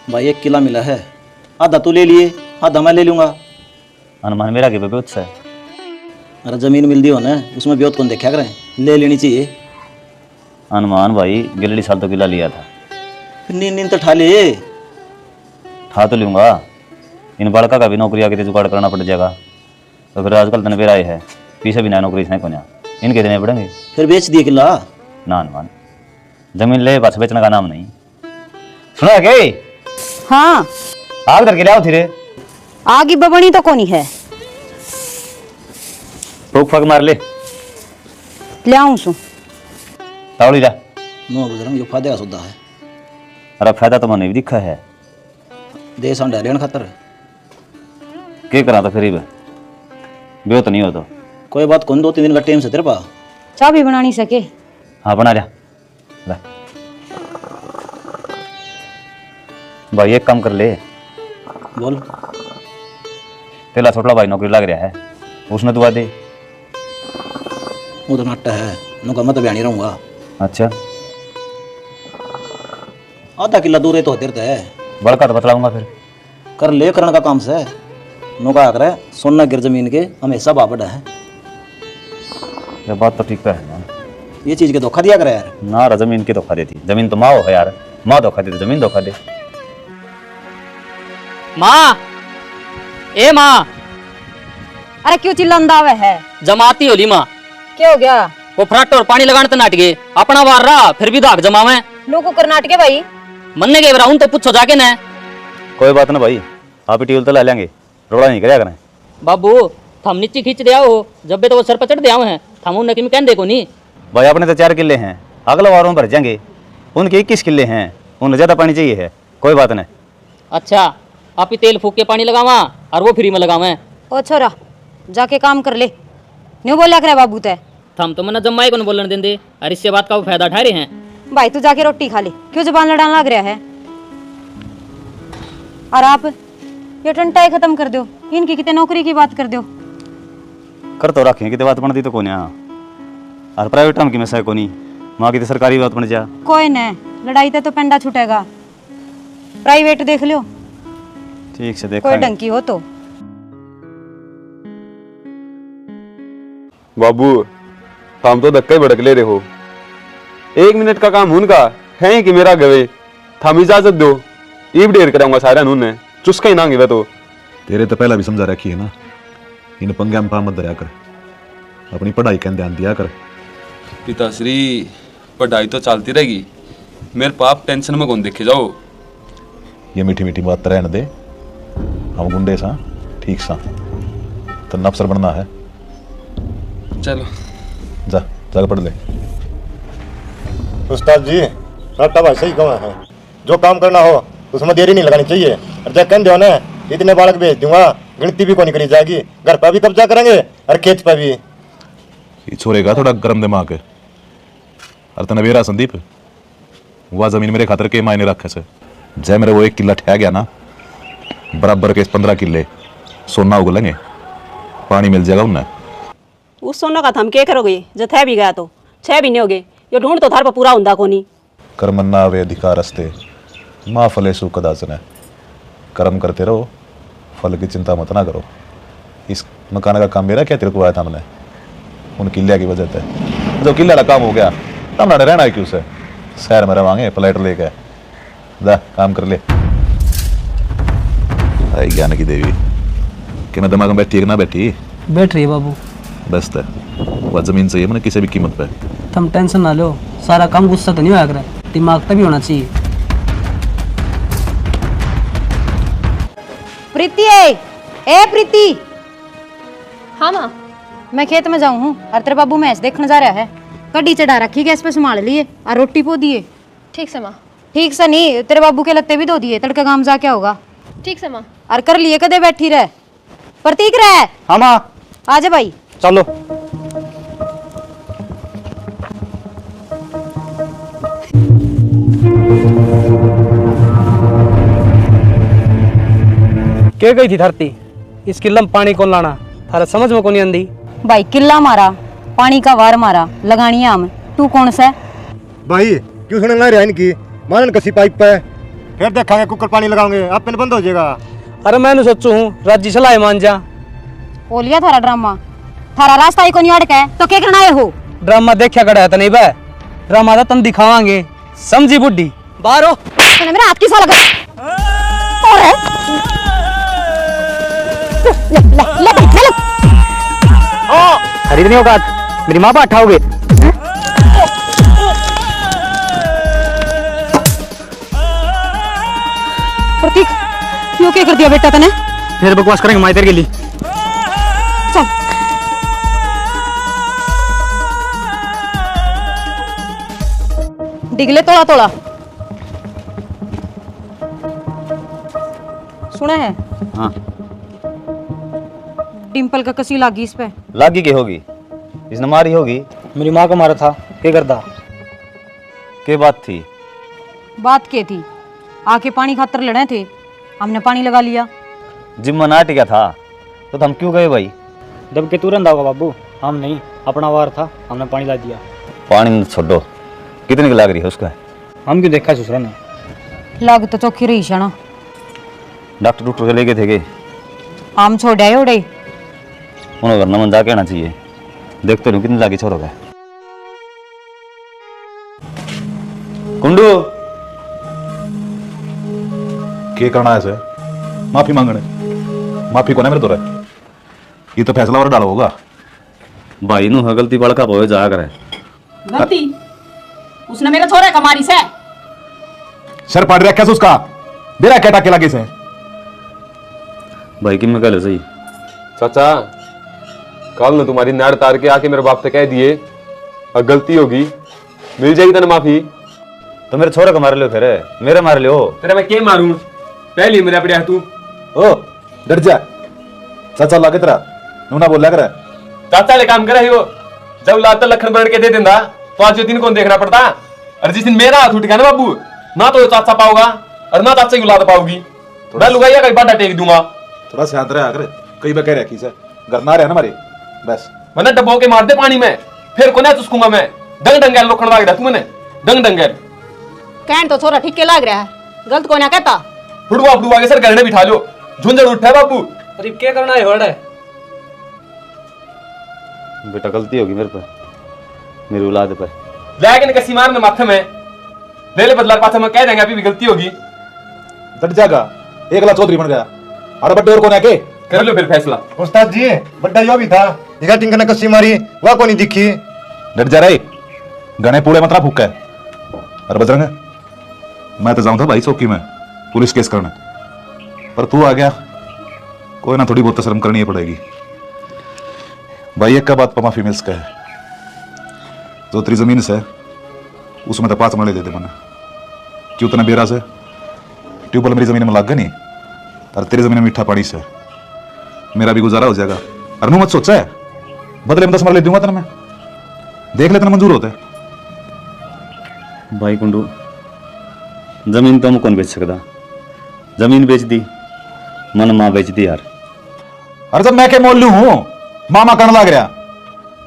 भाई 1 किला मिला है, आधा तू ले लिए, आधा मैं ले लूंगा। अनुमान मेरा कि ब्योत से अरे जमीन मिल दी हो ना, उसमें ब्योत कौन देखा करें, ले लेनी चाहिए। अनुमान भाई गिलड़ी साल तो किला लिया था। फिर नींद नींद तो ठा ले। ठा तो लूंगा, इन बालका का भी नौकरी आके जुगाड़ करना पड़ जाएगा। तो फिर आजकल तन बेरा है, पीछे भी ना नौकरी से कोन्या इनके देने पड़ेंगे। फिर बेच दिए किला। ना अनुमान जमीन ले बस बेचने का नाम नहीं। सुना के हाँ आग धर के ले आओ धीरे। आगे बबनी तो कोनी है, फूक फाक मार ले ले आऊं सु तावड़ी जा। नो बुजुर्ग यो फायदा का सौदा है, अरे फायदा तो मैंने भी दिखा है। देश अंडा लेने खातर। क्या करा तो फिर ब्योत नहीं हो तो कोई बात कौन, 2-3 दिन का टाइम से तेरे पास। चाय भी बना नहीं सके। हाँ बना जा ले। भाई एक काम कर ले, बोल। तेला छोटा भाई नौकरी लग रहा है, उसने दुआ दे। वो तो नाट्टा है, नुका मैं तो बयानी रहूंगा। अच्छा आधा किला दूर है तो होते है, बड़का तो बतलाऊंगा फिर। कर ले, करण का काम से नुका कर सोना गिर जमीन के हमेशा बाबड़ा है। ये बात तो ठीक है ना, ये चीज के धोखा दिया करे यार। ना रे जमीन की धोखा देती, जमीन तो माँ है यार, माँ धोखा देती जमीन धोखा दे। माँ, ए माँ, अरे क्यों चिल्लांदा हुआ है? जमाती होली माँ। क्या हो गया? वो फ्राट और पानी लगाने तो नाट गए, अपना वार रहा फिर भी दाग जमावे। लोगों कर्नाटके भाई मन्ने के बराउन तो पूछो जाके न। कोई बात ना भाई, आप ही टील तो ला लेंगे, रोड़ा नहीं कराया करें। बाबू थम नीचे खींच दिया हो, जब भी तो वो सर पर चढ़ दिया है, थम उन्हें कि कह देखो नहीं। भाई अपने तो 4 किले हैं, अगले वारों भर जाएंगे, उनके 21 किले हैं, उन्हें ज्यादा पानी चाहिए है। कोई बात नहीं। अच्छा आप ही तेल फूक के पानी लगावा और वो फ्री में लगावे। ओ छोरा जाके काम कर ले, न्यू बोला करे बाबू तय। थम तो मना जम्माई को न बोलने देंदे, और इससे बात का वो फायदा उठा रहे हैं। भाई तू जाके रोटी खा ले, क्यों जबान लड़ाने लग रहा है? और आप ये टंटाई खत्म कर दो, इनकी कितने नौकरी की बात कर दो। कर तो रखें कितने बात बनती तो कोन्या, और प्राइवेट हम की में सह कोनी, माँ की तो सरकारी बात बन जा। कोई न लड़ाई ते तो पेंडा छूटेगा, प्राइवेट देख लियो, ठीक से कोई देखा डंकी हो तो। बाबू हम तो धक्का ही भड़क ले रहे हो, 1 मिनट का काम उनका है कि मेरा गवे। थाम इजाजत दो, ईब ढेर कराऊंगा सारा उन्हें, चुस्का ही नांगे तो। तेरे तो पहला भी समझा रखी है ना, इन पंगे में पा मत दरिया कर, अपनी पढ़ाई का ध्यान दिया कर। पिताश्री पढ़ाई तो चलती रहेगी, मेरे पाप टेंशन में कौन देखे जाओ। ये मीठी मीठी बात रहने दे, हम गुंडे सा ठीक सा, तो अफसर बनना है। चलो जा जाकर पढ़ ले। उस्ताद जी राटा भाई सही कहा है, जो काम करना हो उसमें देरी नहीं लगानी चाहिए। और जब कह दो ना इतने बालक भेज दूंगा, गिनती भी कौन करी जाएगी, घर पर भी कब्जा करेंगे और खेत पर भी। ये छोरेगा थोड़ा गर्म दिमाग है, और तने बेरा संदीप वह जमीन मेरे खातर के मायने रखे से। जय मेरे वो 1 किला ठह गया ना, बराबर के 15 किले सोना उगलेंगे, पानी मिल जाएगा उन्हें। उस सोना का थम के करोगे, जो थे भी गया तो 6 महीने हो गए, ये ढूंढ तो थार पर पूरा हुंदा कोनी। कर्मन्ना वे अधिकार रस्ते माँ फले सु कदाचन, कर्म करते रहो, फल की चिंता मत ना करो। इस मकान का काम मेरा क्या तेरे को आया था हमने, उन किले की वजह से। जो किले का काम हो गया तब ना रहना है क्यों से, शहर में रवांगे फ्लाइट लेके, जा काम कर ले। आई ज्ञान की देवी कि मैं दिमाग में बैठी है ना बैठी बैठ रही है बाबू। बस तो वह जमीन चाहिए मैंने किसी भी कीमत पे। तुम टेंशन ना लो, सारा काम गुस्सा तो नहीं होया करे, दिमाग तभी होना चाहिए। प्रीति है, ए प्रीति। हाँ माँ। मैं खेत में जाऊँ हूँ और तेरे बाबू मैच देखने जा रहा है, कड्डी चढ़ा रखी गैस पे संभाल लिए और रोटी पो दिए। ठीक से माँ। ठीक से नहीं, तेरे बाबू के लत्ते भी धो दिए, तड़के काम जा क्या होगा। ठीक से माँ। और कर लिए कदे बैठी रह, प्रतीक रह। हाँ माँ आजा भाई चलो। क्या गई थी धरती, इस किले में पानी कौन लाना, थारा समझ में कौन नहीं आंदी। भाई किला मारा, पानी का वार मारा, लगानी आम, तू कौन सा है? भाई क्यों सुनना रहा इनकी, मानन कसी पाइप पे फिर देखेंगे कुकर पानी लगाओगे आप पिन बंद हो जाएगा। अरे मैंने सोचू हूँ राजी सलाह मान जा। ओलिया थारा ड्रामा, थारा रास्ता ही को नहीं अटका है तो क्या करना है हो? ड्रामा देखा कड़ा है तो नहीं बे, ड्रामा तो तन दिखावांगे, समझी बुड्ढी। बाहर हो। तूने मेरा हाथ किस वाला कर? और है? ले। खरीदने होगा मेरी माँ बाप उठाओगे। प्रतीक क्यों क्या कर दिया बेटा तने? फिर बकवास करेंगे माई तेरे के लिए। चल डिगले तोड़ा तोड़ा सुना है? हाँ डिम्पल का कसी लागी इस पे। लागी की होगी, इसने मारी होगी। मेरी माँ को मारा था, क्या करता? के बात थी? बात क्या थी? आके पानी खातर लड़े थे, हमने पानी लगा लिया। जिम्मा ना टिका था तो हम क्यों गए भाई? दब के तुरंत आओगा बाबू, हम नहीं, अपना वार था, हमने पानी ला दिया। पानी छोड़ो, कितने की लाग रही है उसका? हम क्यों देखा ससुरा ने? लाग तो चौकी रही शाना। डॉक्टर डॉक्टर के लेके थे गए, आम छोड़ आए उड़े। उन्होंने वरना मन जा कहना चाहिए। देखते रहो कितनी लागी छोरो का। कुंडू के करना है इसे? माफी मांगने, माफी को ना मेरे तो रहे, ये तो फैसला और डालो होगा। भाई नु गलती बड़का बोए जा करे। गलती उसने मेरे छोरे का मारी से। सर पड़ रहा कैसे उसका? दे रहा क्या टाके लगे से? भाई कि मैं कह सही चाचा कल ने तुम्हारी नाड़ तार के आके मेरे बाप से कह दिए अब गलती होगी मिल जाएगी तेने माफी। तो मेरे छोरे को मार लो, फिर मेरे मार लो। तेरे मैं क्या मारूं? पहले मेरे अपने तू ओ डर जा, चाचा लागे तेरा नूना बोल कर। चाचा ले काम करे हो, जब लाता लखन बन के दे देंदा तो आज दिन कौन देखना पड़ता। और जिस दिन मेरा हाथ उठ गया ना बाबू, ना तो चाचा पाओगा और ना चाचा की औलाद पाओगी। थोड़ा लुगाइया कहीं बाटा टेक दूंगा। थोड़ा शांत रहा कर, कई बार कह रहा किसे घर ना रहे ना मारे बस। मैंने डब्बो के मार दे पानी में, फिर कोने चुसकूंगा मैं। डंग डंगेल लोखंड लाग रहा तू मैंने डंग डंगेल। कहन तो छोरा ठीक के लाग रहा है, गलत को ना कहता। फुड़वा फुड़वा के सर गरने बिठा लो, झुंझड़ उठा बाबू। अरे क्या करना है वर्ड है? बेटा गलती होगी मेरे पर, मेरी औलाद पर। लेकिन कसी मारने माथे में ले ले बदला पाथे में कह देंगे अभी भी गलती होगी। डट जाएगा, एक लाख चौधरी बन गया और बड्डे और कोने के कर लो फिर फैसला। उस्ताद जी बड्डा यो भी था, दिखा टिंकर ने कसी मारी वह को नहीं दिखी। डट जा रहे गणे पूरे मतरा फूका है। और बजरंग मैं तो जाऊं था भाई चौकी में पुलिस केस करने, पर तू आ गया, कोई ना थोड़ी बहुत तो शर्म करनी ही पड़ेगी भाई। एक का बात पमा फीमेल्स का है, जो तेरी जमीन से उसमें तो 5 मरले दे दे मैंने, क्यों तना बेरा से ट्यूबवेल मेरी जमीन में लाग गया नहीं, और तेरी जमीन में मीठा पानी से मेरा भी गुजारा हो जाएगा। और नू मत सोचा है बदले में 10 मरले दूंगा तेना मैं, देख ले तेना मंजूर होता है। भाई कुंडू जमीन तो हम कौन बेच सकता? जमीन बेच दी, मन माँ बेच दी यार। अरे जब मैं क्या मोल लू हूं, मामा करने लग रहा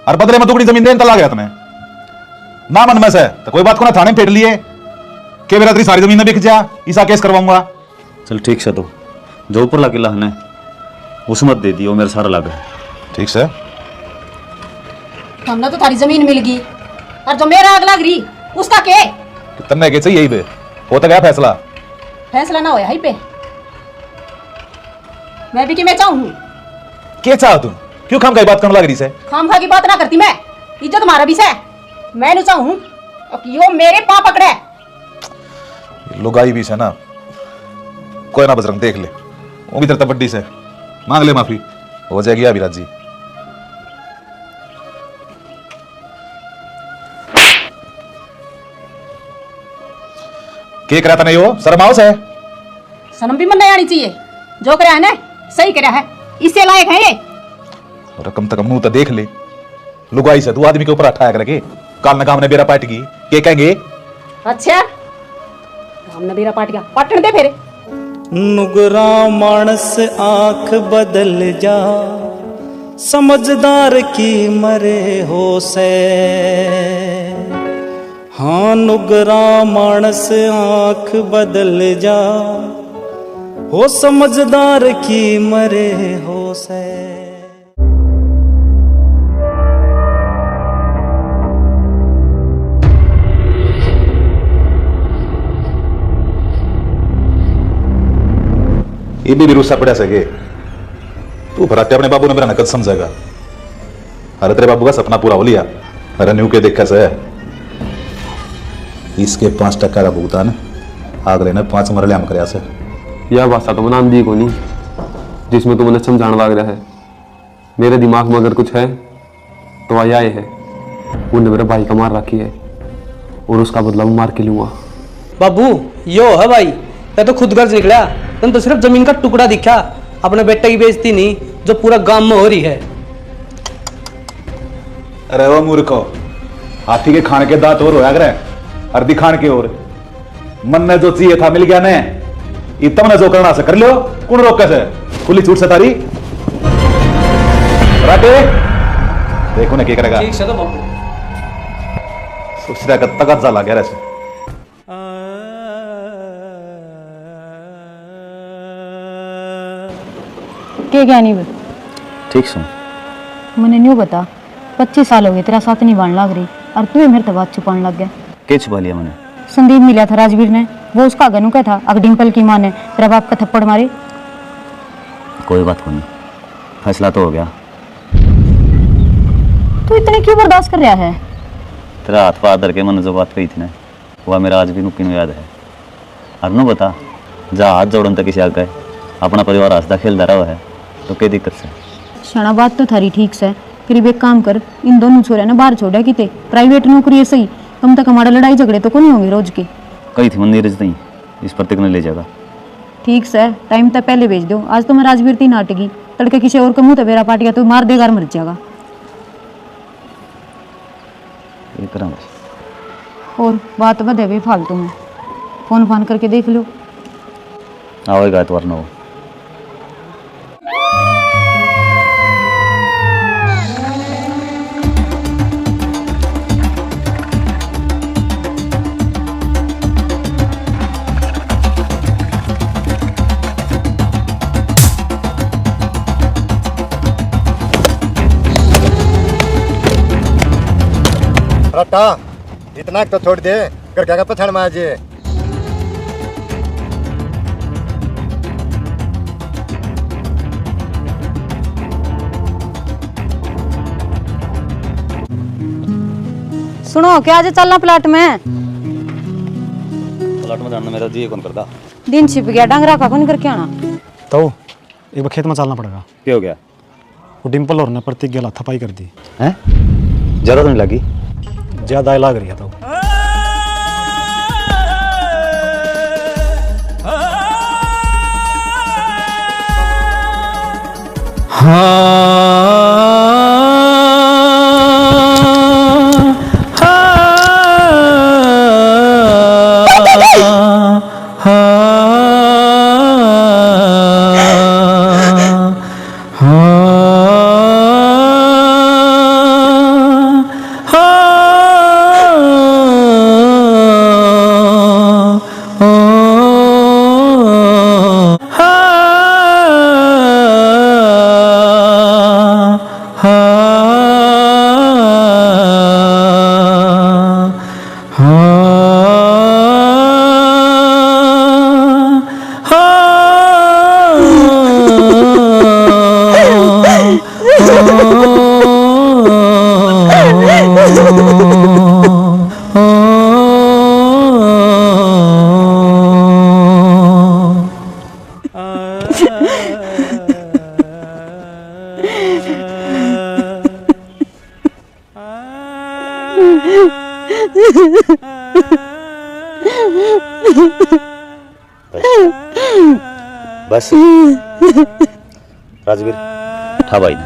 और बदले में टुकड़ी जमीन देने लग रहा तने ना मन में से तो कोई बात को ना थाने में पेट लिए के मेरा तेरी सारी जमीन में बिक जा, ईसा केस करवाऊंगा। चल ठीक से, तो जो ऊपर ला किला है उस मत दे दी, वो मेरा सारा लाग है। ठीक से हमने तो थारी जमीन मिल गई, और जो मेरा आग लग रही उसका के? तन्ने के चाहिए यही पे होता गया फैसला। फैसला ना होया ही पे मैं भी कि मैं चाहूं। क्या चाह तू? क्यों खाम का बात करने लग रही से? खाम खा की बात ना करती, मैं इज्जत मारा भी से मैं नहीं चाहूं यो मेरे पांव पकड़े। लुगाई भी से ना, कोई ना बजरंग देख ले, वो भी तेरे बड्डी से मांग ले माफी, हो जाएगी अभिराज जी। के करा था नहीं हो शर्माओ से? सनम भी मन नहीं आनी चाहिए, जो करा है ना सही करा है, इससे लायक है ये। रकम तक मुंह तो देख ले, लुगाई से तू आदमी के ऊपर अठाया करके काल न काम ने बेरा पाट की के कहेंगे? अच्छा हमने बेरा पाट गया, पाटन दे फिर। नुगरा मानस आंख बदल जा, समझदार की मरे हो से, हाँ नुगरा मानस आंख बदल जा, हो समझदार की मरे हो से। ये भी रूसा पड़ा सके तू फराटे अपने बाबू ने मेरा नकद समझेगा। अरे तेरे बाबू का सपना पूरा हो लिया, अरे न्यू के देखा से इसके 5% का भुगतान अगले ने 5 मरले हम कराया से। यह भाषा तो मैंने आंधी को नहीं जिसमें तुमने समझाने लग रहा है। मेरे दिमाग में अगर कुछ है तो आया है, उन्होंने मेरे भाई का मार रखी है और उसका बदला मैं मार के लूंगा। बाबू यो है भाई, मैं तो खुद गर्ज निकला, तुम तो सिर्फ जमीन का टुकड़ा दिखा, अपने बेटे की बेइज्जती नहीं जो पूरा गांव में हो रही है। अरे वो मूर्खो, हाथी के खाने के दांत और होया करे, अर्धी खान के और मन ने जो चाहिए था मिल गया ने, इतना ने जो करना से कर लो, कौन रोक कैसे खुली छूट से तारी राटे देखो ने क्या करेगा। ठीक से तो बाबू सोच रहा का तगत जा लगा ऐसे। के क्या नहीं ठीक सुन, मैंने न्यू बता 25 साल हो गए तेरा साथ नहीं बन लग रही और तू मेरे तो बात छुपाने लग गया। क्या छुपा लिया मैंने? संदीप मिला था राजवीर ने, वो उसका गनु क्या था, अब डिम्पल की माँ ने तेरा बाप का थप्पड़ मारी। कोई बात नहीं, फैसला तो हो गया। तू इतने क्यों बर्दाश्त कर रहा है? तेरा हाथ पार धर के मन जो बात कही थी ना, वह मेरा आज भी मुक्की में याद है। अरनू बता, जा हाथ जोड़न तक किसी आ गए, अपना परिवार हंसता खेलता रहा है तो क्या दिक्कत से? शाना बात तो थारी ठीक से, करीब एक काम कर, इन दोनों छोरे ना बाहर छोड़ा किते प्राइवेट नौकरी है सही, कम तक हमारा लड़ाई झगड़े तो कौन होंगे रोज के। कही थी मंदिर नहीं, इस प्रतीक ने ले जाएगा। ठीक से टाइम तक पहले भेज दो, आज तो मैं राजवीर तीन नाटकी तड़के किसी और का मुंह तो बेरा पाट गया तो मार देगा और मर जाएगा। ये करेंगे और बात बदे भी फालतू में, फोन फान करके देख लो। आवेगा एतवार ना हो। रट्टा इतना तो छोड़ दे, कर क्या पछाड़ में आज सुनो क्या आज चलना प्लाट में? प्लाट में जाना मेरा जी कौन करता? दिन छिप गया, डंगरा का कौन करके आना। तो एक बार खेत में चलना पड़ेगा। क्या हो गया? वो डिम्पल और ने प्रतीक गेला थपाई कर दी हैं? ज्यादा तो नहीं लगी? ज्यादा लाग रही है तो। बस राजवीर उठा भाई ने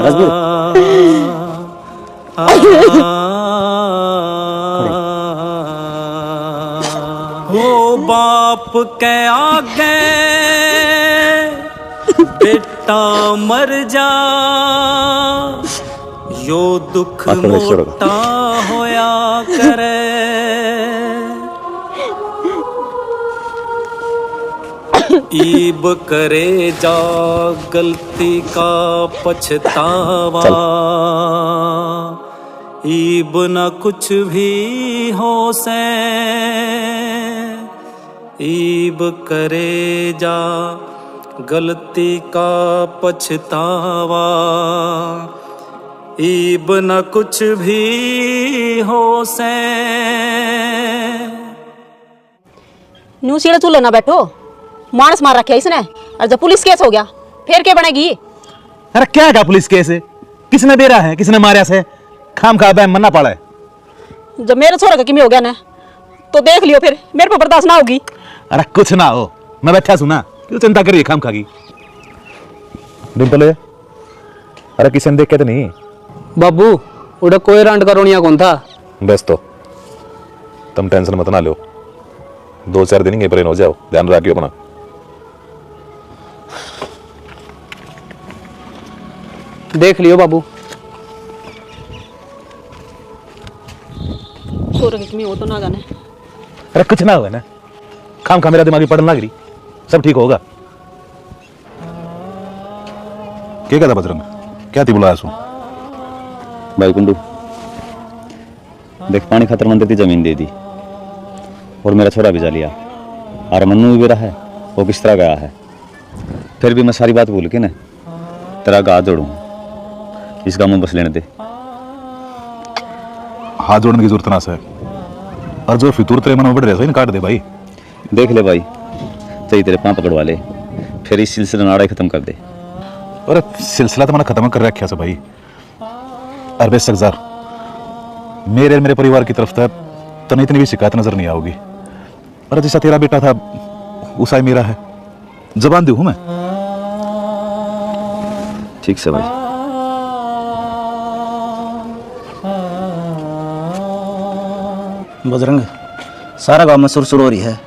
राजवीर हो बाप के आगे बेटा मोटा मर जा यो दुख मोटा होया करे ईब करे जा गलती का पछतावा ईब न कुछ भी हो से ईब करे जा गलती का पछतावा ईब न कुछ भी हो से न्यू सीढ़े चूल्हे ना बैठो मानस मार रखे इसने और जब पुलिस केस हो गया फिर क्या बनेगी। अरे क्या है पुलिस केस है? किसने बेरा है, किसने मारा से? खाम खा बहन मरना पड़ा है। जब मेरे छोरा का किमी हो गया ना तो देख लियो फिर मेरे पर बर्दाश्त ना होगी। अरे कुछ ना हो, मैं बैठा सुना क्यों चिंता करिए खाम खा की। डिम्पल अरे किसी ने देख के तो नहीं बाबू उड़ा कोई रांड करोनिया कौन था बस तो तुम टेंशन मत ना लो 2-4 दिन ही परेन हो जाओ ध्यान रखियो अपना। देख लियो बाबू छोरा की किमी हो तो ना जाने। अरे कुछ ना हुआ ना खाम खा मेरा दिमागी पड़न लग रही सब ठीक होगा। क्या कहता बजरंग क्या थी बुलाया सुन भाई कुंडू देख पानी खातर मंदिर की जमीन दे दी और मेरा छोरा भिजा लिया और मन्नू भी रहा है वो किस तरह गया है फिर भी मैं सारी बात भूल के ना तेरा हाथ जोड़ूं इस काम में बस लेने दे। हाथ जोड़ने की जरूरत ना से और जो फितूर तेरे मन में बढ़ रहा है काट दे भाई। देख ले भाई चाहिए तेरे पाँव पकड़वा ले फिर इस सिलसिला नाड़ा ही खत्म कर दे। अरे सिलसिला तो मैंने खत्म कर रखा है भाई। अरबे सगजार मेरे परिवार की तरफ तो इतनी भी शिकायत नजर नहीं आओगी। अरे जैसा तेरा बेटा था उसा ही मेरा है जबान दी हूं मैं। ठीक से भाई। बजरंग सारा गांव में सुरसुर हो रही है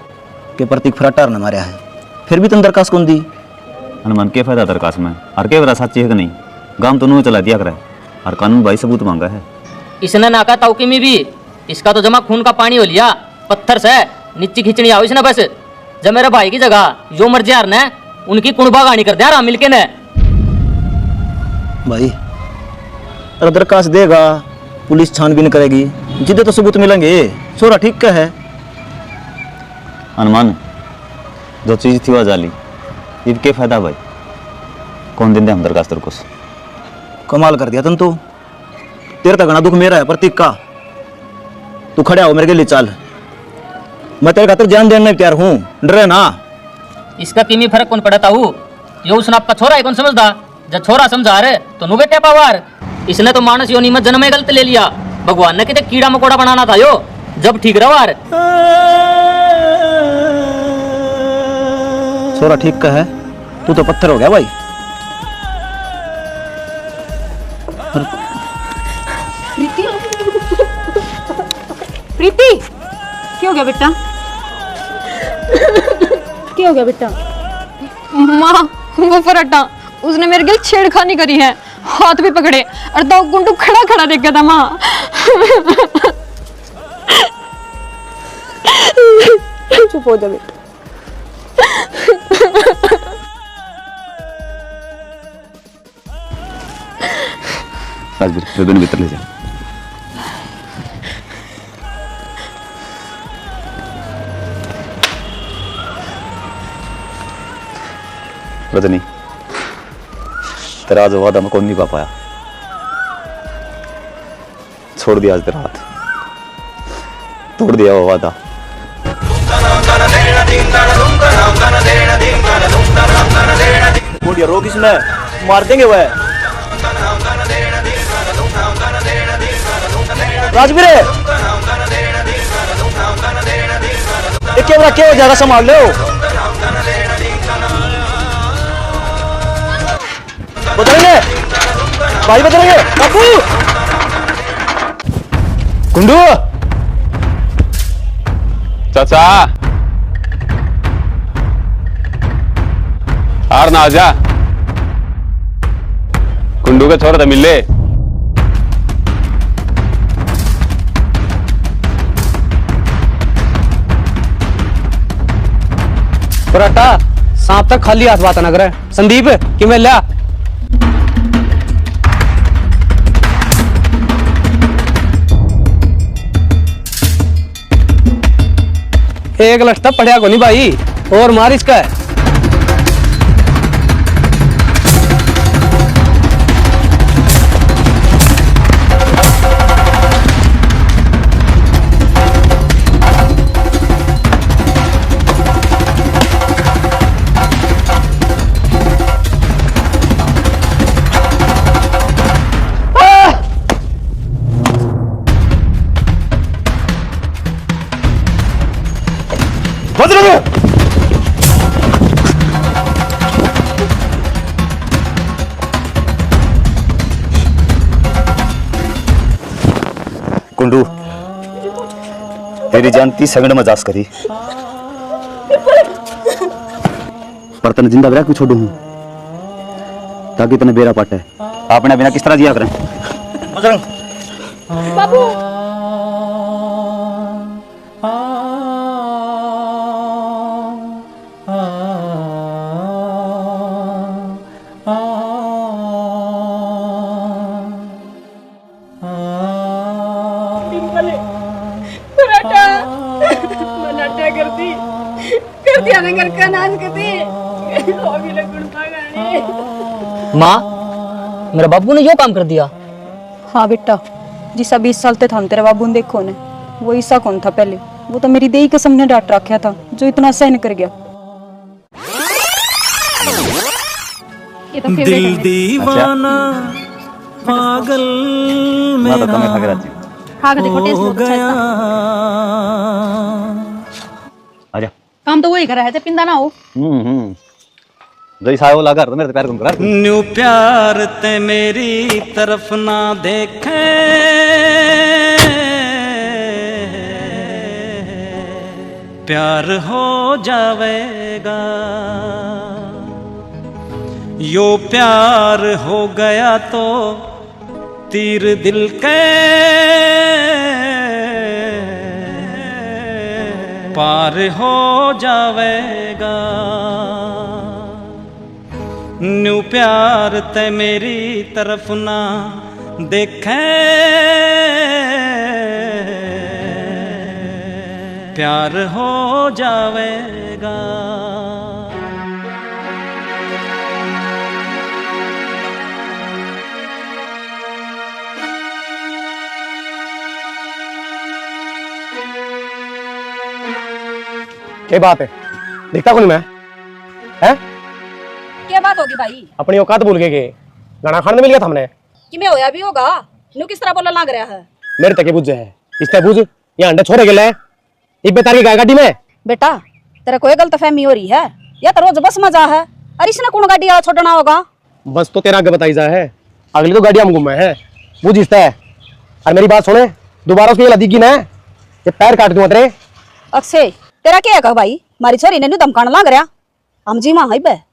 कि प्रतीक फराटार ने मारा है फिर भी तुम दरखास्त कौन दी? हनुमान के फायदा दरखास्त में और के बरा सच्ची है कि नहीं गांव तो चला दिया करे और कानून भाई सबूत मांगा है। इसने नाका ताउकी में भी इसका तो जमा खून का पानी हो लिया पत्थर से नीचे खींचनी आओ इसने बस जब मेरे भाई की जगह जो मर्जी यार ने उनकी कुणबा गानी कर दिया आराम मिलके ने। भाई अरे दरखास्त देगा पुलिस छानबीन करेगी जिदे तो सबूत मिलेंगे। छोरा ठीक का है हनुमान जो चीज थी वह जाली ईद के फायदा भाई कौन दिन दे हम दरखास्त को कमाल कर दिया तुम तो। तेरे तक घना दुख मेरा है प्रतीक का। तू खड़ा हो मेरे के लिए चल मैं तेरे खातर जान देने तैयार हूँ डरे ना। इसका किमी फर्क कौन पड़ता हूँ यो उसने आपका छोरा है कौन समझदा जब छोरा समझा रहे तो नु बेटे पावार। इसने तो मानस योनि में जन्म में गलत ले लिया भगवान ने कितने कीड़ा मकोड़ा बनाना था यो जब ठीक रहा यार। छोरा ठीक का है तू तो पत्थर हो गया भाई। प्रीति क्या हो गया बेटा क्या हो गया बेटा? माँ वो फराटा उसने मेरे गिल छेड़खानी करी है हाथ भी पकड़े और दो गुंडू खड़ा खड़ा देख गया था माँ। चुप हो जा बेटा। राजवीर दोनों भीतर ले जा। रजनी तेरा आज वादा मैं कौन नहीं पा पाया छोड़ दिया आज तेरा हाथ तोड़ दिया वो वादा। रोक इसमें मार देंगे वह राजवीर क्या हो ज्यादा संभाल लो बदलेंगे भाई बदलेंगे बाबू कुंडू चाचा हार ना आजा गुंडू के छोरा तो मिले। पराठा सांप तक खाली हाथ बात ना करे। संदीप कि मैं लिया एक लट्टा पढ़िया को नहीं भाई और मार इसका है। कुंडू तेरी जानती सगड़ मजाक करी पर तने जिंदा बेरा क्यों छोड़ू हूं ताकि तने बेरा पाटे। आपने बिना किस तरह जिया करें। बाबू माँ मेरे बाबू ने यो काम कर दिया। हाँ बेटा, जिसा 20 साल ते हम तेरे बाबू ने देखो ने वो ईसा कौन था पहले। वो तो मेरी देही कसम ने डांट रखा था जो इतना सहन कर गया। ये तो दिल दीवाना पागल मेरा हो गया। आजा काम तो वही कर रहे थे, पिंदा ना हो। जैसा है वो लगा तो मेरे पैर घूम कर न्यू प्यार ते मेरी तरफ ना देखे प्यार हो जावेगा। यो प्यार हो गया तो तीर दिल के पार हो जावेगा। न्यू प्यार ते मेरी तरफ ना देखे प्यार हो जावेगा। क्या बात है? दिखता कौन मैं है? क्या बात होगी भाई? अपनी औकात भूल गए गाना खाने मिल गया था हमने कि मैं होया भी होगा। न्यू किस तरह बोलने लग रहा है? मेरे तक बुझ है इसते बुझ ये अंडे छोड़े गए इब्बे तार की गाड़ी में। बेटा तेरा कोई गलतफहमी हो रही है या तो रोज बस मजा है। अरे इसने कौन गाड़ी छोड़ना होगा? बस तो तेरा आगे बताई जा है, अगली तो गाड़ी हम घूमे है बुझ इसता है। और मेरी बात सुने, दोबारा उसकी लदी की ना ये पैर काट दूंगा तेरे। अक्षय तेरा क्या है भाई? मारी छोरी ने धमकाने लग रहा। हम जी मां है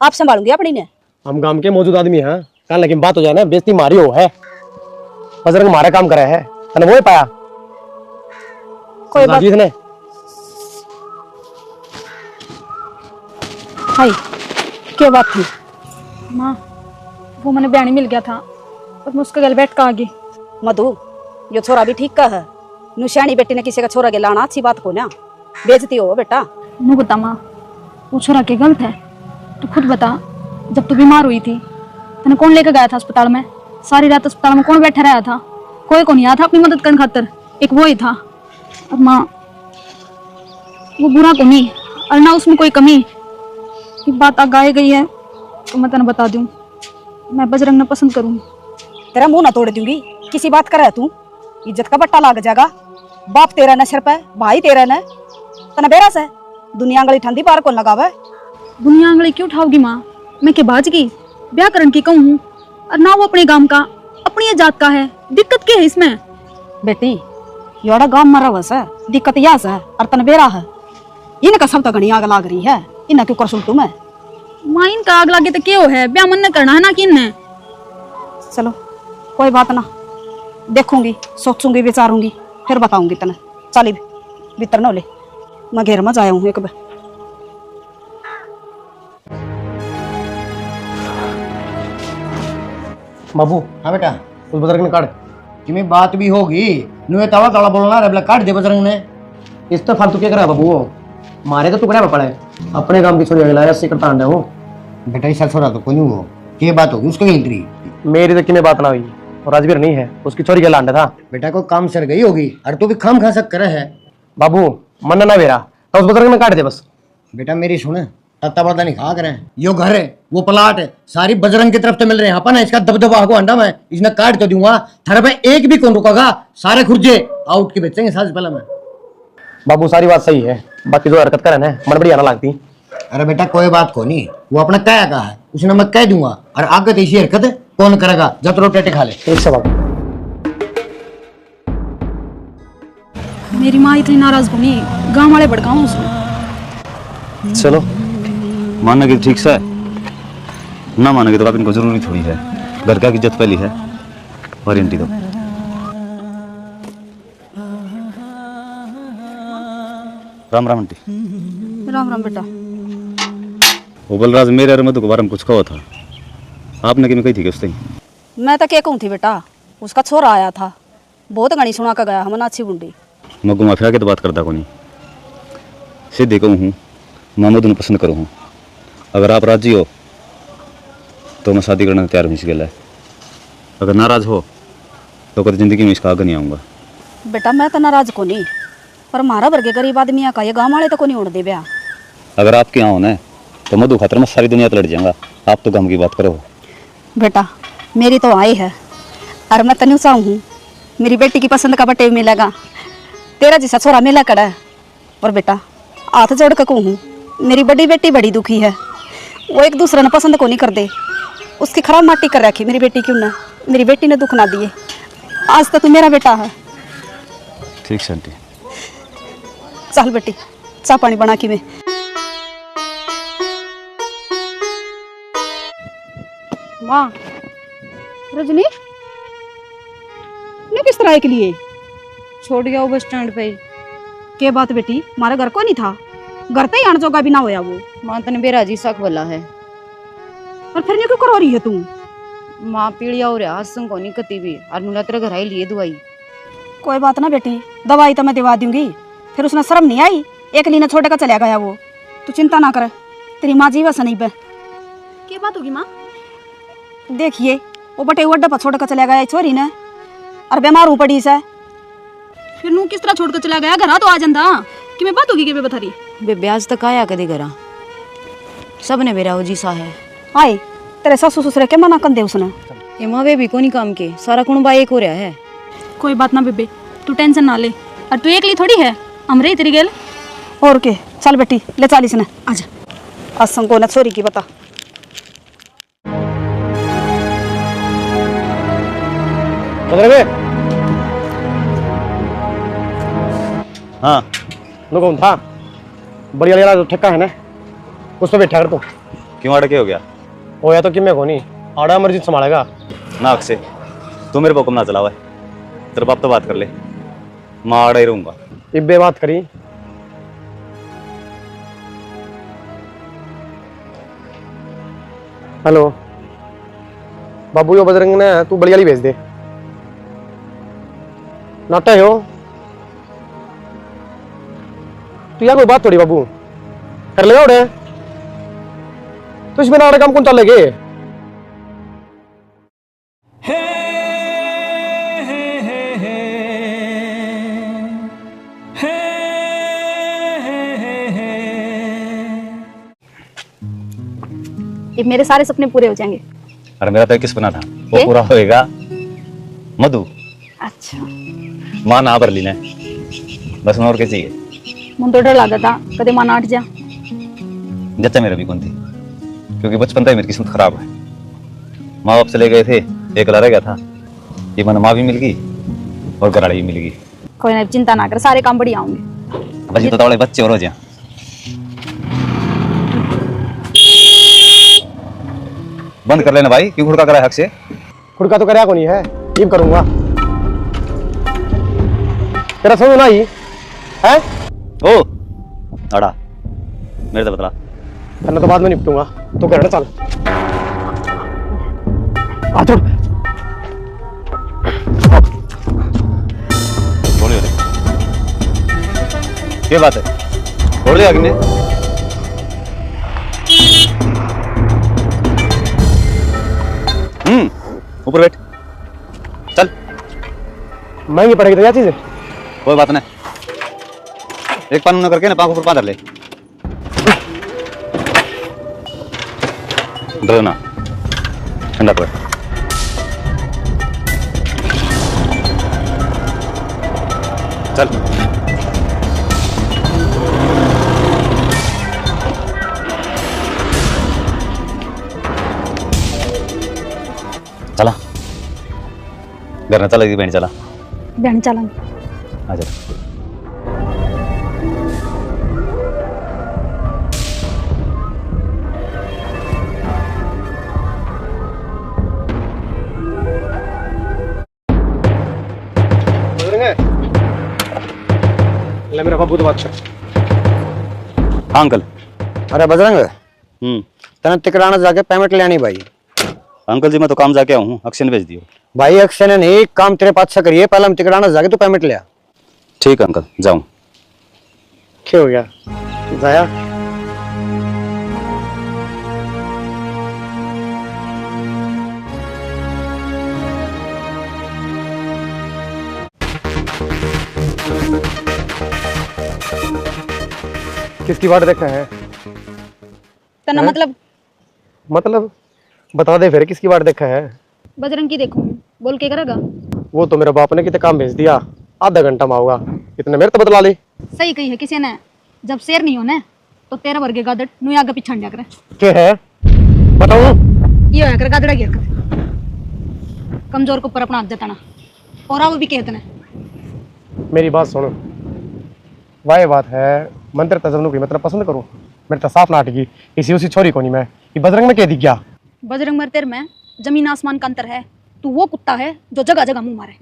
आप संभालूंगी अपनी ने। हम गांव के मौजूद आदमी हैं कल लेकिन बात हो जाए ना बेइज्जती मारी हो है। बजरंग मारे काम करे है तने वो ही पाया कोई बात ने। हाय क्या बात थी? माँ वो मैंने बयानी मिल गया था और मैं उसके गल बैठ का आगे। मधु यो छोरा भी ठीक का है। नुशानी बेटी ने किसी का छोरा के लाना अच्छी बात को ना बेइज्जती हो बेटा। नु बता माँ वो छोरा के गलत है तो खुद बता। जब तू बीमार हुई थी तने कौन लेकर गया था अस्पताल में? सारी रात अस्पताल में कौन बैठा रहा था? कोई को नहीं आया था अपनी मदद करने खातर, एक वो ही था। और माँ वो बुरा को नहीं और ना उसमें कोई कमी। ये बात आगाए गई है तो मैं तेने बता दूं, मैं बजरंग ने पसंद करूंगी। तेरा मुंह ना तोड़ दूंगी। किसी बात कर तू इज्जत का बट्टा लाग जाएगा। बाप तेरा न सिर पे, भाई तेरा न तना बेरस है। दुनिया अंगली ठंडी पार को लगावे। दुनिया अंगली क्यों उठाओगी माँ? मैं के बाज की ब्याह करन की कहूँ और ना वो अपने गांव का अपनी जात का है। दिक्कत क्या है इसमें? बेटी योड़ा गांव मरा वस है, दिक्कत यह है और तन बेरा है। इनका सब तो घनी आग लाग रही है, इन्हें क्यों कर सुन तू? मैं माँ इनका आग लागे तो क्या है? ब्याह मन करना है ना कि इन्हें चलो कोई बात ना, देखूंगी, सोचूंगी, विचारूंगी, फिर बताऊंगी तने। चली भीतर न ले, मैं घेर में जाया हूँ एक बार। बाबू हाँ बेटा, उस बजरंग ने काट तुम्हें बात भी होगी, नुए तावा ताला बोलना रे, बोला काट दे बजरंग ने। इस तो फालतू क्या करा बाबू, वो मारे तो टुकड़े में पड़े, अपने काम की छोड़ी अगला ऐसे करता आंडा वो। बेटा ऐसा छोड़ा तो कोई नहीं हो, ये बात होगी उसको गिनती। मेरी तो किने बात ना हुई, और राजवीर नहीं है, उसकी छोरी के लांडा था। बेटा को काम सर गई होगी, और तू भी खाम खा सक करे है। बाबू मन ना मेरा, तो उस बजरंग ने काट दे बस। बेटा मेरी सुन, तत्ता बड़ता नहीं खा करें, यो घर है वो प्लाट है, सारी बजरंग की तरफ से मिल रहे हैं अपन, इसका दबदबा को अंडा मैं इसने काट तो दूंगा, थारे पे एक भी कौन रुकेगा, सारे खुर्जे आउट के बेचेंगे साल पहले मैं। बाबू सारी बात सही है, बाकी जो हरकत करे ना मन बड़ी आना लगती। अरे बेटा कोई बात को नहीं, वो अपना क्या कहा है उसने मैं कह दूंगा, और आगे तो इसी हरकत कौन करेगा जब तो टेटे खा ले। एक से बाबू मेरी माँ इतनी नाराज बनी, गांव वाले भड़काऊं उसमें। चलो मानना कि ठीक से ना मानोगे तो इनको जरूरी थोड़ी है, घर का इज्जत पहली है, वारंटी दो। राम राम आंटी। राम राम बेटा। वो बलराज मेरे और मधु के बारे में कुछ कहा था, आपने कि मैं कही थी कि उस दिन मैं तो क्या कहूँ थी बेटा, उसका छोरा आया था, बहुत गणी सुना कर गया, हमने अच्छी बुंडी। मैं घुमा फिरा के तो बात करता को नहीं, सीधे कहूँ हूँ मैं मधु पसंद करूँ हूँ, अगर आप राजी हो तो मैं शादी करने तैयार हूँ इस गला, अगर नाराज हो तो कभी जिंदगी में इसका आगे नहीं आऊँगा। बेटा मैं तो नाराज को नहीं, पर मारा वर्गे गरीब आदमी का ये गाँव वाले तो को नहीं उड़ दे ब्याह। अगर आपके यहाँ होना है तो मधु खातर में सारी दुनिया लड़ जाऊंगा, आप तो गम की बात करो। बेटा मेरी तो आई है, और मैं तनु चाहूँ मेरी बेटी की पसंद का बटे मिलेगा, तेरा जैसा छोरा मिला कड़ा है। और बेटा हाथ जोड़ कर कहूँ, मेरी बड़ी बेटी बड़ी दुखी है, वो एक दूसरे ने पसंद को नहीं कर दे, उसकी खराब माटी कर रखी मेरी बेटी क्यों ना, मेरी बेटी ने दुख ना दिए, आज तक तू मेरा बेटा है। ठीक है आंटी। चल बेटी चाय पानी बना के मैं। माँ रजनी ने किस तरह के लिए छोड़ गया वो बस स्टैंड पे। के बात बेटी, हमारा घर को नहीं था, घर पे ही आने जोगा भी ना होया वो। माँ तने बेराजी शक वाला है, और फिर क्यों करो रही है तू? माँ पीड़िया हो रहा हसन को नहीं कती भी, और नुला तेरे घर आई लिए दवाई। कोई बात ना बेटी, दवाई तो मैं दिवा दूंगी, फिर उसने शर्म नहीं आई, एक लीना छोटे का चला गया वो, तू चिंता ना कर, तेरी माँ जीवा से नहीं पे। क्या बात होगी माँ? देखिए वो बटे वड्डा पर छोड़ कर चला गया छोरी ने, और बीमार हूँ पड़ी से। फिर नू किस तरह छोड़कर चला गया? घर तो आ जाता कि मैं बात होगी कि मैं बता रही। बे ब्याज तक आया कदे घरा, सब ने मेरा जी सा है। आए तेरे सासू ससुर के मना कर दे उसने। ये माँ वे भी को नहीं काम के, सारा कुणबा एक हो रहा है। कोई बात ना बेबे, तू टेंशन ना ले, और तू एक ली थोड़ी है, हम रही तेरी गेल। और के चल बेटी ले चालीस ने आजा, आज संगो ने छोरी की बता। हाँ लो कौन था बढ़िया वाला जो ठेका है ना, उस पर बैठा कर तू। क्यों अड़के हो गया? हो या तो कि मैं को नहीं, आड़ा मर्जी संभालेगा ना अक्से, तू मेरे को ना चलावा, तेरे बाप तो बात कर ले, मैं आड़ा ही रहूंगा। इब्बे बात करी। हेलो बाबू, यो बजरंग ने तू बढ़िया भेज दे, नाटा हो तू यार, कोई बात थोड़ी बाबू कर लेगा उड़े, तो इसमें नाटा काम कौन चल लगे। मेरे सारे सपने पूरे हो जाएंगे। अरे मेरा तो किस बना था वो पूरा होएगा मधु। अच्छा मां ना भर ली ने बस, और क्या चाहिए? मुझे तो डर लगा था कदे मां नाट जा। जच्चा मेरा भी कौन थी, क्योंकि बचपन से मेरी किस्मत खराब है, माँ बाप चले गए थे, एक रह गया था, ये मन माँ भी मिल गई और घराड़ी भी मिल गई। कोई नहीं चिंता ना कर, सारे काम बढ़िया होंगे। बस ये तो थोड़े बच्चे और हो जाए। बंद कर लेना भाई, क्यों खुड़का करा हक से? फुड़का तो करया को नहीं है, ये करूंगा। तेरा समझ ना ही है ओ आड़ा मेरे तो बतला, वरना तो बाद में निपटूंगा। तो कर चल आ छोड़। बोलिए क्या बात है, बोल लिया किने? ऊपर बैठ, चल। महंगी पड़ेगी तो क्या चीज है? कोई बात नहीं, एक पान करके ना पाँव ऊपर पाँव धर ले। डरो ना, ठंडा पड़। चल चला घर न चला बहन, चला बहन चलन। आ जा। ले मेरा बाबू तो बादशाह। हाँ अंकल। अरे बजरंग, तने तिकराना जाके पेमेंट लेनी भाई। अंकल जी मैं तो काम जाके आऊँ हूँ, अक्षय ने भेज दियो। भाई अक्षय ने नहीं, काम तेरे पास से करिए, पहले हम तिकराना जाके तो पेमेंट लिया। ठीक है अंकल, जाऊँ। क्या हो गया जाया? किसकी बात देखा है? तना मतलब बता दे फिर, किसकी बात देखा है? बजरंग की देखूं, बोल के करेगा। वो तो मेरे बाप ने कितने काम भेज दिया, आधा घंटा में आओगा, इतने मेरे तो बदला ली। सही कही है किसी ने, जब शेर नहीं हो ना तो तेरा वर्गे गादड़ नु आगे पीछे हंडिया करे। क्या है बताऊं? ये होया कर गादड़ा गिर कर, कमजोर को ऊपर अपना हाथ जताना, और वो भी कहते ने। मेरी बात सुनो, वाह बात है मंत्र तजन्नु की मतलब पसंद करूं, मेरे तो साफ नाटकी किसी उसी छोरी को नहीं। मैं ये बजरंग में कह दी क्या? बजरंग मर तेरे में जमीन आसमान का अंतर है। तू वो कुत्ता है जो जगह जगह मुंह मारे,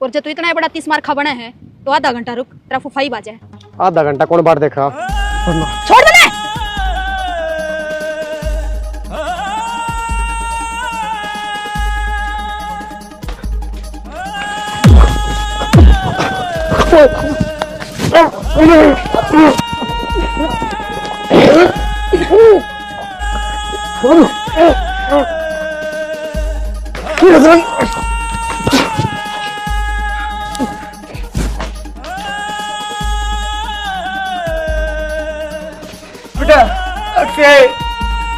और जब तू इतना बड़ा 30 मार खा बना है तो आधा घंटा रुक, तेरा फुफाई बाजे। आधा घंटा कौन बात देखा? छोड़ दे। बेटा अक्षय,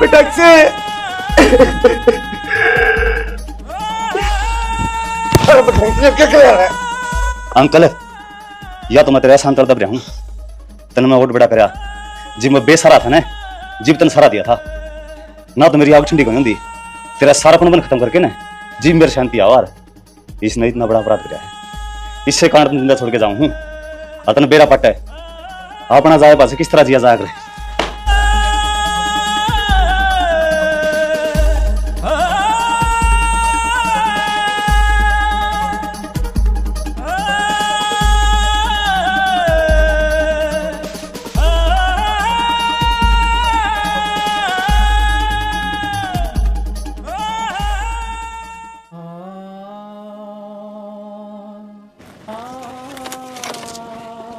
बेटा अक्षय। क्या कर रहा है अंकल? या तो मैं तेरा शांतर दब रहा हूँ, तन मैं वोट बड़ा करा जी, मैं बेसहारा था ना, जीव तन सारा दिया था ना, तो मेरी आग ठंडी को होंगी, तेरा सारा पन खत्म करके ना जीव मेरी शांति आवार। इसने इतना बड़ा अपराध किया है, इससे कारण जिंदा छोड़ के जाऊं हूँ, अतन बेरा पट्टा है, अपना जाए पास किस तरह जिया जाया करे।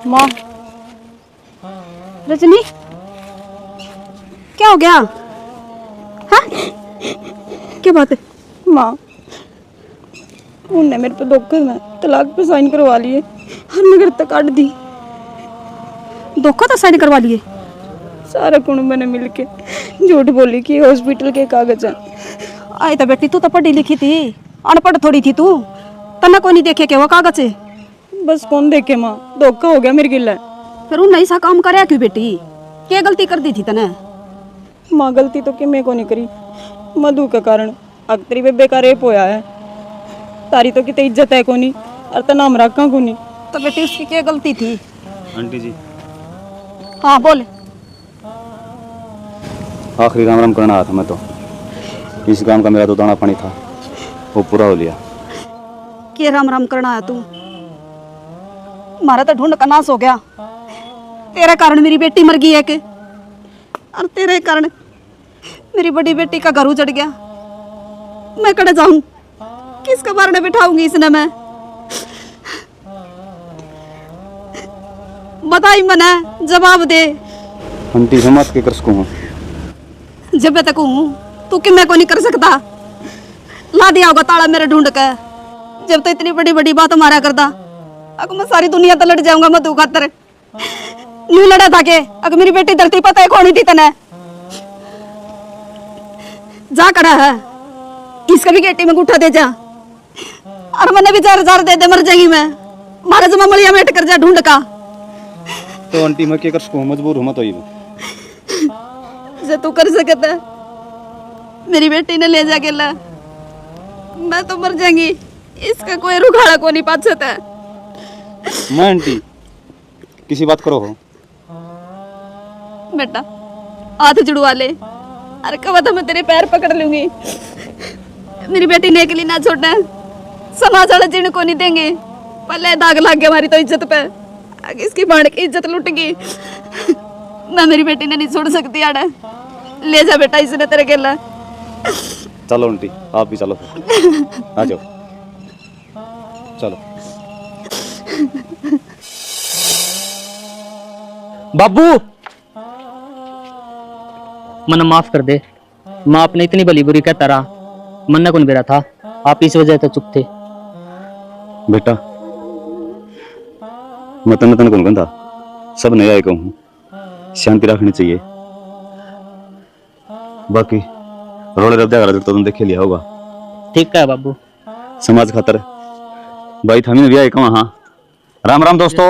माँ, रजनी क्या हो गया? हाँ क्या बात है? माँ, उनने मेरे पे धोखे में तलाक पे साइन करवा लिए और मैं घर तक काट दी। धोखा तो साइन करवा लिए? सारा कुटुंब ने मिलके झूठ बोली कि हॉस्पिटल के कागज हैं। आई तो बेटी, तू तो पढ़ी लिखी थी, अनपढ़ थोड़ी थी तू, तना को नहीं देखे के वो कागज है? बस कौन देखे माँ, धोखा हो गया मेरे गिला। फिर उन ऐसा काम करे क्यों बेटी? क्या गलती कर दी थी तने? माँ गलती तो कि मैं को नहीं करी, मधु के कारण अक्तरी बेबे का रेप होया है। तारी तो कितनी इज्जत है को नहीं, और तो नाम रखा को नहीं। तो बेटी उसकी क्या गलती थी? आंटी जी हाँ बोले। आखिरी राम राम करना आया था मैं तो, इस काम का मेरा तो दाना पानी था, वो पूरा हो लिया। के राम राम करना है तू? मारा तो ढूंढ का नाश हो गया। तेरे कारण मेरी बेटी मर गई है के, और तेरे कारण मेरी बड़ी बेटी का घर उजड़ गया। मैं कड़े जाऊं, किसके बारे में बिठाऊंगी इसने? मैं बताई मना, जवाब दे। आंटी समाज के कर सकूं जब तक हूँ तू कि मैं को नहीं कर सकता। ला दिया होगा ताला मेरे ढूंढ के। जब तो इतनी बड़ी बड़ी बात मारा करता, अगर मैं सारी दुनिया तो लड़ जाऊंगा मधु खातर। यूं लड़ा था के अगर मेरी बेटी धरती पता है कौन थी तने। जा कड़ा है, इसका भी गेटी में गुठा दे जा, और मैंने भी 4,000 दे दे, मर जाएगी मैं। मारा जमा मलिया मेट कर जा ढूंढ का। तो आंटी मैं क्या कर सकूं, मजबूर हूं मैं तो। जो तू कर सकता है, मेरी बेटी ने ले जाके ला, मैं तो मर जाएंगी। इसका कोई रुखाड़ा को नहीं पाच सकता। मैं आंटी किसी बात करो हो बेटा, हाथ जुड़वा ले। अरे कब तो मैं तेरे पैर पकड़ लूंगी। मेरी बेटी ने अकेली ना छोड़ना, समाज वाले जीने को नहीं देंगे। पहले दाग लग गया हमारी तो इज्जत पे, आगे इसकी बाण की इज्जत लुट गई। मैं मेरी बेटी ने नहीं छोड़ सकती। आड़ा ले जा बेटा, इसने तेरे गेला। चलो आंटी आप भी चलो, आ जाओ चलो। बाबू मन माफ कर दे, मैं आपने इतनी भली बुरी कहता रहा, मन कौन बेरा था, आप इस वजह तो चुप थे। बेटा मैं तन तन कौन कहता, सब नया कहूँ, शांति रखनी चाहिए। बाकी रोले रब तो तुम देखे लिया होगा। ठीक है बाबू। समाज खातर भाई थमी भी आए कहाँ। राम राम दोस्तों,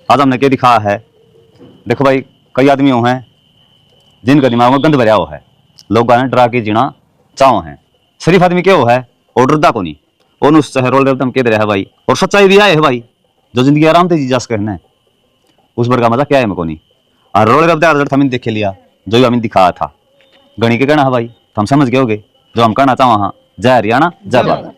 आज हमने क्या दिखाया है। देखो भाई, कई आदमी हो हैं जिनका दिमाग में गंद भरा हुआ है। लोग गाने डरा के जीना चाहो हैं। शरीफ आदमी क्या हो है और डरदा को नहीं, और उस चाहे रोल रब कह दे रहा है भाई, और सच्चाई भी आए है भाई। जो जिंदगी आराम से जी जा सकना है उस बार का मजा क्या है मेरे को नहीं। और रोल रब थमी देखे लिया जो हमें दिखाया था। गणी के कहना है भाई, तो हम समझ गए होगे जो हम कहना चाहो। हाँ, जय हरियाणा जय भारत।